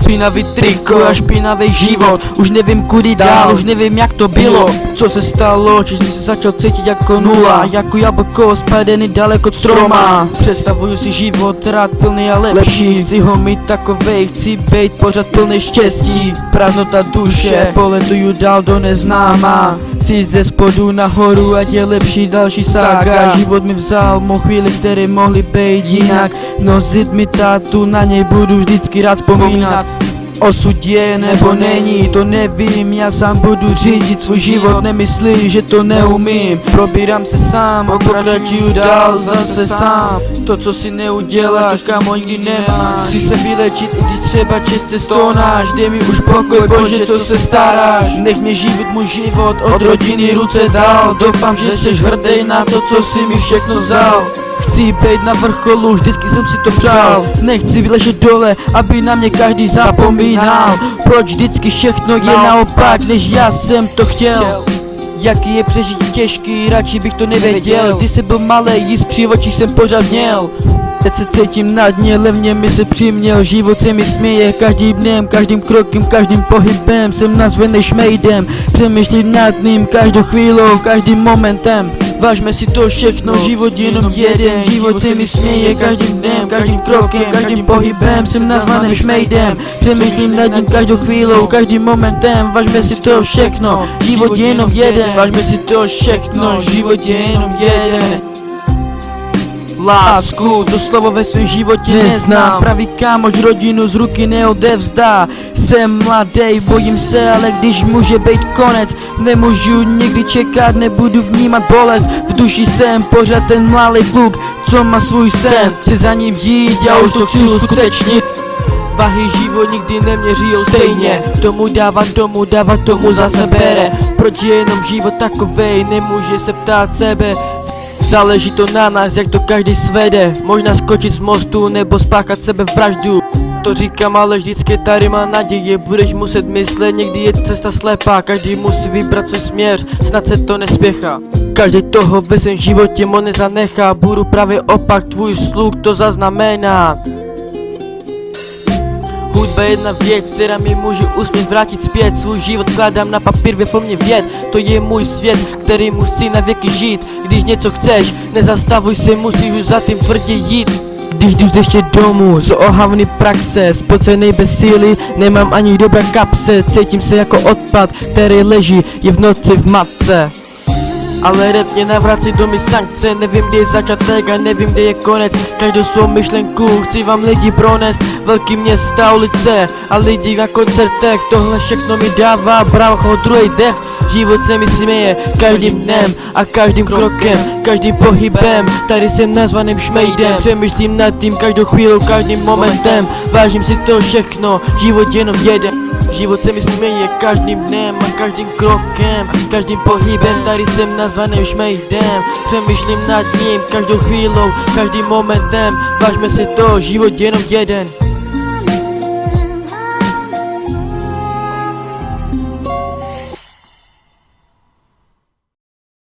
Špinavý triko a špinavý život. Už nevím kudy dál, už nevím jak to bylo. Co se stalo, že jsem se začal cítit jako nula, jako jablko spadený daleko od stroma. Představuju si život rád plný a lepší, chci ho mít takovej, chci být pořád plný štěstí. Prázdnota duše, poletuju dál do neznáma. Chci ze spodu nahoru, ať je lepší další sága. Život mi vzal mou chvíli, které mohly být jinak. Nosit mi tátu, na něj budu vždycky rád vzpomínat. Osud je nebo není, to nevím, já sám budu řídit svůj život, nemyslí, že to neumím. Probírám se sám, pokračuju dál zase sám. To co si neuděláš, kámo, nikdy nemáš. Chci se vylečit, i když třeba čistě stonáš. Dej mi už pokoj, Bože, co se staráš. Nech mě živit můj život, od rodiny ruce dál. Doufám, že jsi hrdý na to, co si mi všechno vzal. Chci být na vrcholu, vždycky jsem si to přál. Nechci vyležet dole, aby na mě každý zapomínal. Proč vždycky všechno je naopak, než já jsem to chtěl. Jaký je přežít těžký, radši bych to nevěděl. Když jsem byl malej, jiskří v očích jsem pořád měl. Teď se cítím na dně, levně mi se přiměl. Život se mi směje každým dnem, každým krokem, každým pohybem. Jsem nazvený šmejdem, přemýšlím nad ním každou chvílou, každým momentem. Vážme si to všechno, život jenom jeden. Život se mi směje každým dnem, každým krokem, každým pohybem. Jsem nazvaným šmejdem, přemýšlím nad ním každou chvílou, každým momentem. Vážme si to všechno, život je jenom jeden. Vážme si to všechno, život je jenom jeden. Lásku, to slovo ve svém životě neznám. Pravý kámoš rodinu z ruky neodevzdá. Jsem mladý, bojím se, ale když může být konec, nemůžu nikdy čekat, nebudu vnímat bolest. V duši jsem pořád ten malý kluk, co má svůj sen. Chci za ním jít, já už to chci uskutečnit. Váhy život nikdy neměřijou stejně. Tomu dávat, tomu zase bere. Proč je jenom život takovej, nemůže se ptát sebe. Záleží to na nás, jak to každý svede. Možná skočit z mostu nebo spáchat sebevraždu. To říkám, ale vždycky tady má naděje. Budeš muset myslet, někdy je cesta slepá. Každý musí vybrat svůj směr, snad se to nespěchá. Každý toho ve svém životě mo nezanechá. Budu právě opak, tvůj sluch to zaznamená. Hudba je jedna věc, která mi může úsměv vrátit zpět. Svůj život vkládám na papír ve formě vět. To je můj svět, který musí na věky žít. Když něco chceš, nezastavuj se, musíš už za tím tvrdě jít. Když jdu ještě domů z ohavný praxe, spocenej bez síly, nemám ani dobré kapse. Cítím se jako odpad, který leží, je v noci v matce. Ale rap mě navrací do mý sankce. Nevím, kde je začátek a nevím, kde je konec. Každou svou myšlenku chci vám lidi pronést. Velký města, ulice a lidi na koncertech. Tohle všechno mi dává brácho druhý dech. Život se mi směje každým dnem a každým krokem, každým pohybem. Tady jsem nazvaným šmejdem, přemýšlím nad tím každou chvílou, každým momentem. Vážím si to všechno, život jenom jeden. Život se mi směje každým dnem a každým krokem, každým pohybem. Tady jsem nazvaným šmejdem, přemýšlím nad ním každou chvílou, každým momentem. Vážme si to, život jenom jeden.